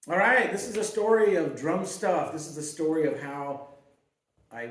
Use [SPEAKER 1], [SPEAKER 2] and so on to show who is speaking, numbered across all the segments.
[SPEAKER 1] All right, this is a story of drum stuff. This is the story of how I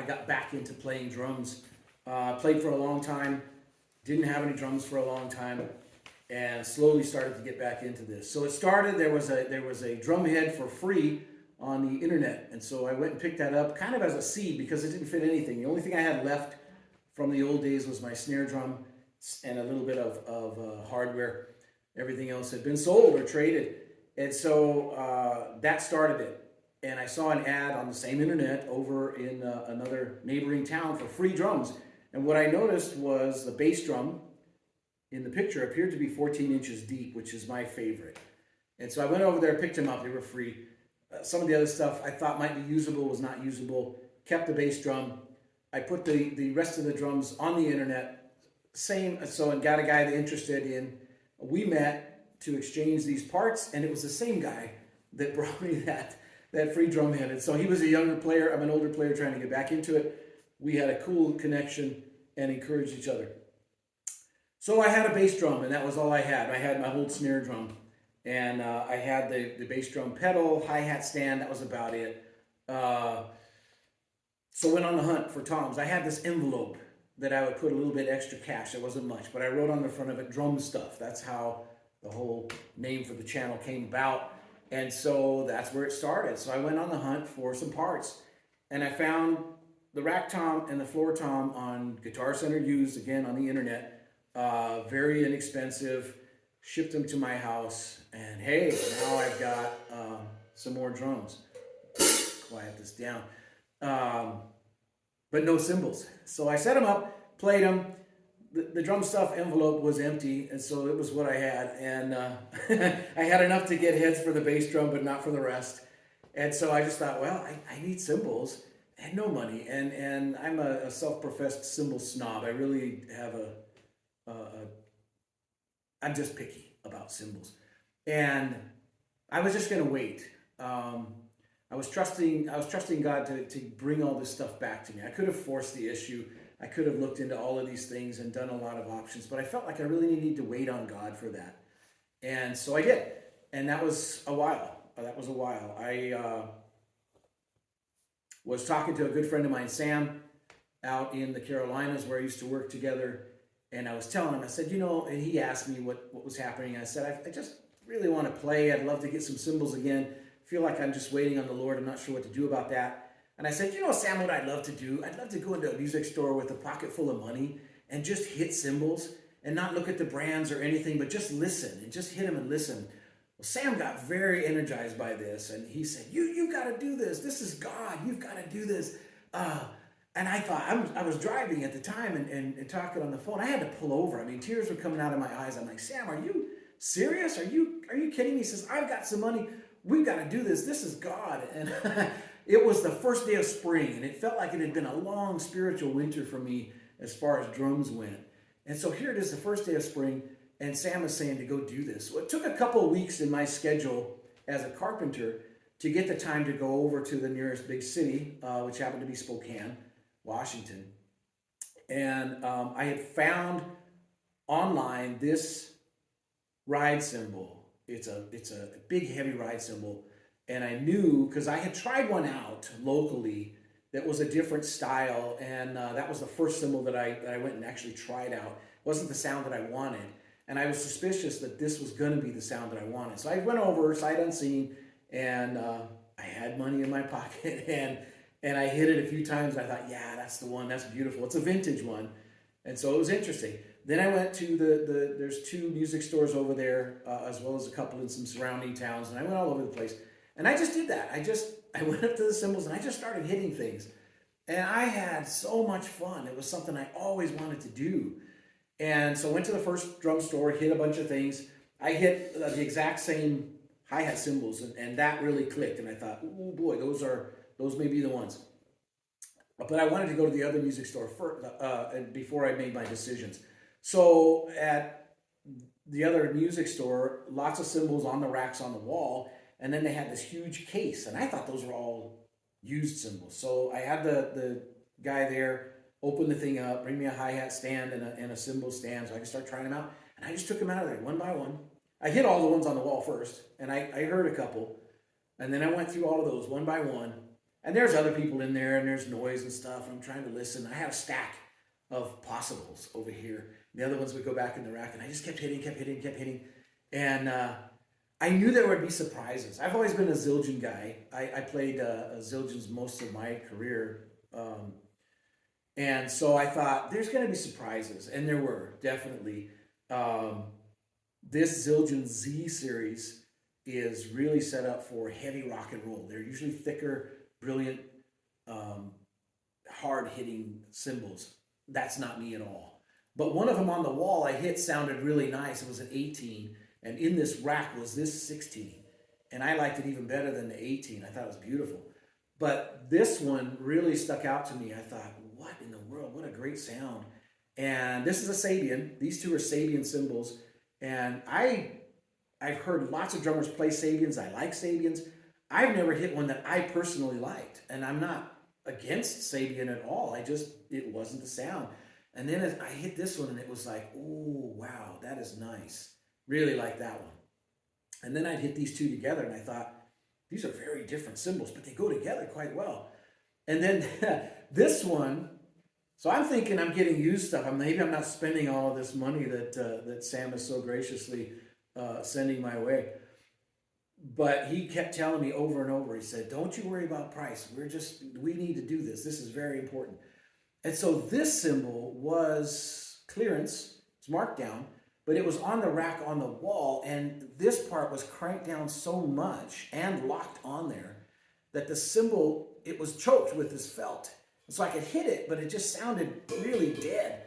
[SPEAKER 1] got back into playing drums. Played for a long time, didn't have any drums for a long time, and slowly started to get back into this. So it started. There was a drum head for free on the internet, and so I went and picked that up, kind of as a seed because it didn't fit anything. The only thing I had left from the old days was my snare drum and a little bit of hardware. Everything else had been sold or traded. And so that started it. And I saw an ad on the same internet over in another neighboring town for free drums. And what I noticed was the bass drum in the picture appeared to be 14 inches deep, which is my favorite. And so I went over there, picked them up. They were free. Some of the other stuff I thought might be usable was not usable. Kept the bass drum. I put the rest of the drums on the internet. Same, so and got a guy that interested in. We met to exchange these parts, and it was the same guy that brought me that free drum head. And so he was a younger player. I'm an older player trying to get back into it. We had a cool connection and encouraged each other. So I had a bass drum, and that was all I had. I had my old snare drum, and I had the bass drum pedal, hi hat stand. That was about it. Uh, so went on the hunt for toms. I had this envelope that I would put a little bit extra cash. It wasn't much, but I wrote on the front of it drum stuff. That's how the whole name for the channel came about. And so that's where it started. So I went on the hunt for some parts, and I found the rack tom and the floor tom on Guitar Center used, again on the internet. Very inexpensive. Shipped them to my house, and hey, now I've got some more drums. Quiet this down. Um, but no cymbals. So I set them up, played them. The drum stuff envelope was empty, and so it was what I had. And I had enough to get heads for the bass drum, but not for the rest. And so I just thought, well, I need cymbals. I had no money, and I'm a self-professed cymbal snob. I really have I'm just picky about cymbals. And I was just going to wait. Um, I was trusting God to bring all this stuff back to me. I could have forced the issue. I could have looked into all of these things and done a lot of options, but I felt like I really needed to wait on God for that. And so I did. And that was a while. That was a while. I was talking to a good friend of mine, Sam, out in the Carolinas where I used to work together. And I was telling him, I said, and he asked me what was happening. I said, I just really want to play. I'd love to get some cymbals again. Feel like I'm just waiting on the Lord. I'm not sure what to do about that. And I said, Sam, what I'd love to do? I'd love to go into a music store with a pocket full of money and just hit cymbals and not look at the brands or anything, but just listen and just hit them and listen. Well, Sam got very energized by this, and he said, you've got to do this. This is God. You've got to do this. And I thought, I was driving at the time and talking on the phone. I had to pull over. I mean, tears were coming out of my eyes. I'm like, Sam, are you serious? Are you kidding me? He says, I've got some money. We've got to do this. This is God. And it was the first day of spring, and it felt like it had been a long spiritual winter for me as far as drums went. And so here it is, the first day of spring, and Sam is saying to go do this. Well, it took a couple of weeks in my schedule as a carpenter to get the time to go over to the nearest big city, which happened to be Spokane, Washington. And I had found online this ride cymbal. It's a big heavy ride cymbal, and I knew because I had tried one out locally that was a different style, and that was the first cymbal that I went and actually tried out. It wasn't the sound that I wanted, and I was suspicious that this was going to be the sound that I wanted. So I went over sight unseen, and I had money in my pocket, and I hit it a few times. And I thought, yeah, that's the one. That's beautiful. It's a vintage one, and so it was interesting. Then I went to there's two music stores over there, as well as a couple in some surrounding towns, and I went all over the place. And I just did that. I went up to the cymbals and I just started hitting things. And I had so much fun. It was something I always wanted to do. And so I went to the first drum store, hit a bunch of things. I hit the exact same hi-hat cymbals, and that really clicked. And I thought, oh boy, those may be the ones. But I wanted to go to the other music store before I made my decisions. So at the other music store, lots of cymbals on the racks on the wall, and then they had this huge case, and I thought those were all used cymbals. So I had the guy there open the thing up, bring me a hi-hat stand and a cymbal stand so I could start trying them out. And I just took them out of there one by one. I hit all the ones on the wall first, and I heard a couple, and then I went through all of those one by one. And there's other people in there, and there's noise and stuff, and I'm trying to listen. I had a stack of possibles over here. The other ones would go back in the rack, and I just kept hitting. And I knew there would be surprises. I've always been a Zildjian guy. I played Zildjians most of my career. And so I thought, there's going to be surprises. And there were, definitely. This Zildjian Z series is really set up for heavy rock and roll. They're usually thicker, brilliant, hard-hitting cymbals. That's not me at all. But one of them on the wall I hit sounded really nice. It was an 18, and in this rack was this 16. And I liked it even better than the 18. I thought it was beautiful. But this one really stuck out to me. I thought, what in the world? What a great sound. And this is a Sabian. These two are Sabian cymbals. And I've heard lots of drummers play Sabians. I like Sabians. I've never hit one that I personally liked. And I'm not against Sabian at all. It wasn't the sound. And then I hit this one and it was like, oh, wow, that is nice. Really like that one. And then I'd hit these two together and I thought, these are very different cymbals, but they go together quite well. And then this one, so I'm thinking I'm getting used stuff. Maybe I'm not spending all of this money that Sam is so graciously sending my way. But he kept telling me over and over, he said, don't you worry about price. We need to do this. This is very important. And so this cymbal was clearance, it's marked down, but it was on the rack on the wall, and this part was cranked down so much and locked on there that the cymbal, it was choked with this felt. And so I could hit it, but it just sounded really dead.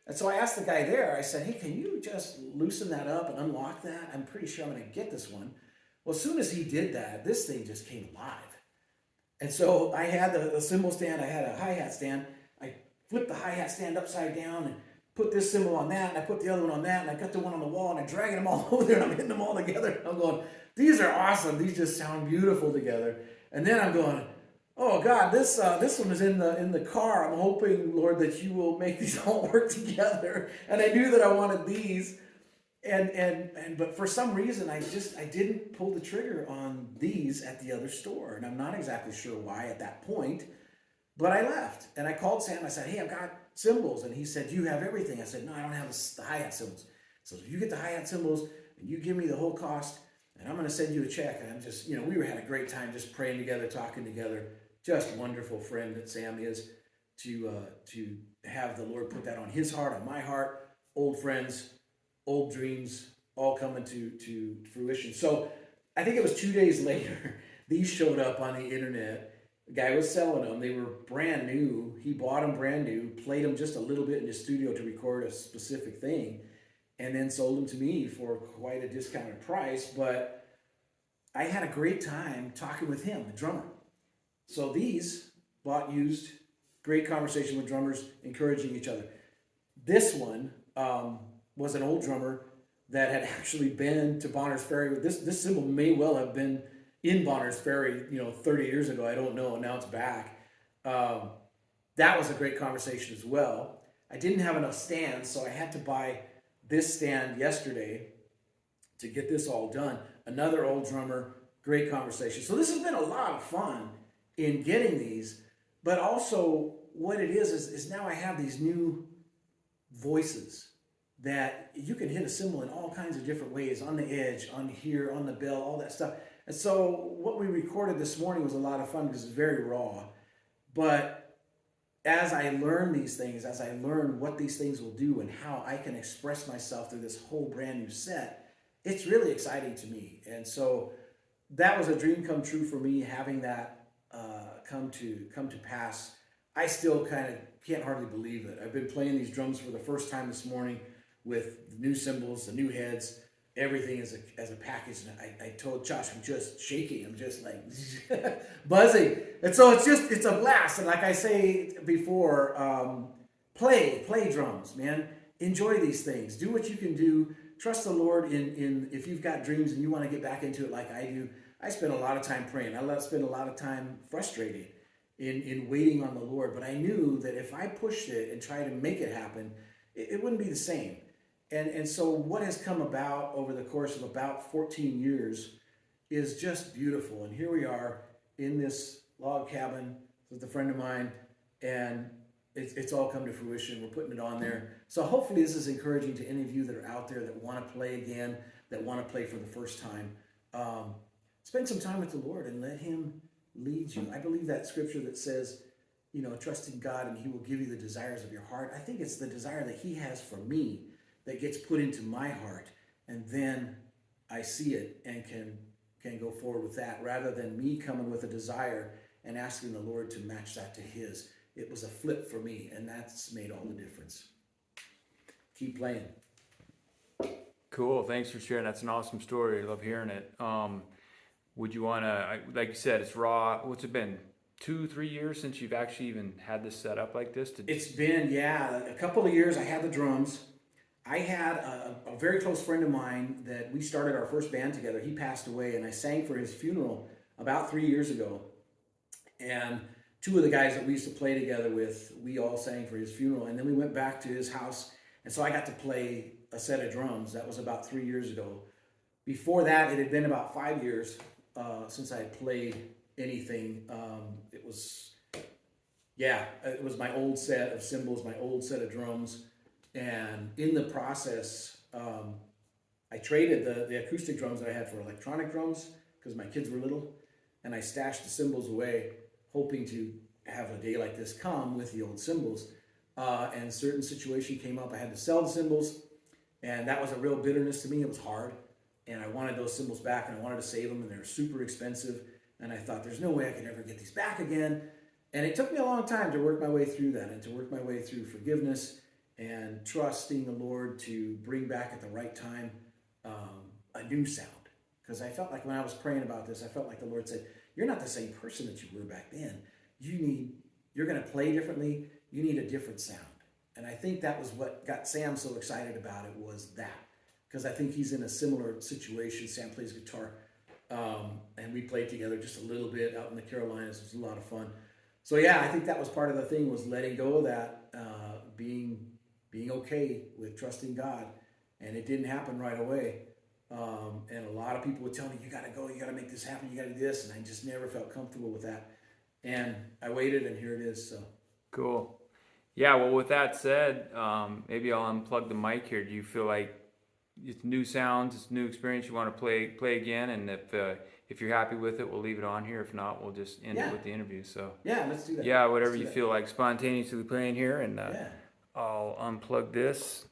[SPEAKER 1] And so I asked the guy there, I said, hey, can you just loosen that up and unlock that? I'm pretty sure I'm going to get this one. Well, as soon as he did that, this thing just came alive. And so I had the cymbal stand, I had a hi-hat stand. I flipped the hi-hat stand upside down and put this cymbal on that, and I put the other one on that, and I got the one on the wall, and I'm dragging them all over there, and I'm hitting them all together. And I'm going, these are awesome. These just sound beautiful together. And then I'm going, oh God, this one is in the car. I'm hoping, Lord, that you will make these all work together. And I knew that I wanted these. But for some reason I didn't pull the trigger on these at the other store, and I'm not exactly sure why at that point. But I left and I called Sam. I said, hey, I've got cymbals, and he said, do you have everything? I said, no, I don't have the hi-hat cymbals. So if you get the hi-hat cymbals and you give me the whole cost, and I'm going to send you a check. And I'm just, we had a great time just praying together, talking together. Just wonderful friend that Sam is, to have the Lord put that on his heart, on my heart. Old friends, old dreams, all coming to fruition. So I think it was 2 days later, these showed up on the internet. The guy was selling them. They were brand new. He bought them brand new, played them just a little bit in his studio to record a specific thing, and then sold them to me for quite a discounted price. But I had a great time talking with him, the drummer. So these, bought used, great conversation with drummers, encouraging each other. This one was an old drummer that had actually been to Bonners Ferry. This cymbal may well have been in Bonners Ferry, 30 years ago. I don't know, and now it's back. That was a great conversation as well. I didn't have enough stands, so I had to buy this stand yesterday to get this all done. Another old drummer, great conversation. So this has been a lot of fun in getting these, but also what it is now I have these new voices that you can hit a cymbal in all kinds of different ways, on the edge, on here, on the bell, all that stuff. And so what we recorded this morning was a lot of fun because it's very raw. But as I learn these things, as I learn what these things will do and how I can express myself through this whole brand new set, it's really exciting to me. And so that was a dream come true for me, having that come to pass. I still kind of can't hardly believe it. I've been playing these drums for the first time this morning with the new cymbals, the new heads, everything as a package. And I told Josh, I'm just shaking. I'm just like buzzing. And so it's a blast. And like I say before, play drums, man. Enjoy these things. Do what you can do. Trust the Lord in if you've got dreams and you want to get back into it like I do. I spend a lot of time praying. I spend a lot of time frustrated in waiting on the Lord. But I knew that if I pushed it and tried to make it happen, it wouldn't be the same. And so what has come about over the course of about 14 years is just beautiful. And here we are in this log cabin with a friend of mine, and it's all come to fruition. We're putting it on there. So hopefully this is encouraging to any of you that are out there that want to play again, that want to play for the first time. Spend some time with the Lord and let him lead you. I believe that scripture that says, trust in God and he will give you the desires of your heart. I think it's the desire that he has for me that gets put into my heart, and then I see it and can go forward with that, rather than me coming with a desire and asking the Lord to match that to his. It was a flip for me, and that's made all the difference. Keep playing.
[SPEAKER 2] Cool. Thanks for sharing. That's an awesome story. I love hearing it. Would you want to, like you said, it's raw. What's it been? 2-3 years since you've actually even had this set up like this?
[SPEAKER 1] It's been, a couple of years. I had the drums. I had a very close friend of mine that we started our first band together. He passed away, and I sang for his funeral about 3 years ago. And two of the guys that we used to play together with, we all sang for his funeral. And then we went back to his house, and so I got to play a set of drums. That was about 3 years ago. Before that, it had been about 5 years since I had played anything. It was my old set of cymbals, my old set of drums. And in the process, I traded the acoustic drums that I had for electronic drums because my kids were little, and I stashed the cymbals away, hoping to have a day like this come with the old cymbals. And a certain situation came up. I had to sell the cymbals, and that was a real bitterness to me. It was hard, and I wanted those cymbals back, and I wanted to save them, and they were super expensive. And I thought, there's no way I could ever get these back again. And it took me a long time to work my way through that, and to work my way through forgiveness and trusting the Lord to bring back at the right time a new sound. Because I felt like when I was praying about this, I felt like the Lord said, you're not the same person that you were back then. You're going to play differently. You need a different sound. And I think that was what got Sam so excited about it, was that. Because I think he's in a similar situation. Sam plays guitar, and we played together just a little bit out in the Carolinas. It was a lot of fun. So yeah, I think that was part of the thing, was letting go of that, being okay with trusting God. And it didn't happen right away. And a lot of people would tell me, you got to go, you got to make this happen, you got to do this. And I just never felt comfortable with that. And I waited, and here it is. So
[SPEAKER 2] cool. Yeah, well, with that said, maybe I'll unplug the mic here. Do you feel like it's new sounds, it's new experience, you want to play again? And if you're happy with it, we'll leave it on here. If not, we'll just end it with the interview. So
[SPEAKER 1] yeah, let's do that.
[SPEAKER 2] Yeah, whatever you feel like spontaneously playing here, and I'll unplug this.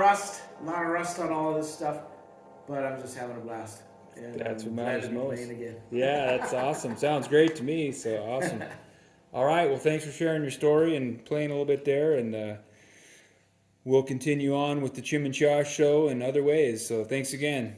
[SPEAKER 1] rust on all of this stuff, but I'm just having a blast. And
[SPEAKER 3] That's
[SPEAKER 1] I'm
[SPEAKER 3] what
[SPEAKER 1] glad
[SPEAKER 3] matters
[SPEAKER 1] to be
[SPEAKER 3] most.
[SPEAKER 1] playing again.
[SPEAKER 3] Yeah, that's awesome. Sounds great to me. So awesome. All right. Well, thanks for sharing your story and playing a little bit there. And we'll continue on with the Chim and Chaw show in other ways. So thanks again.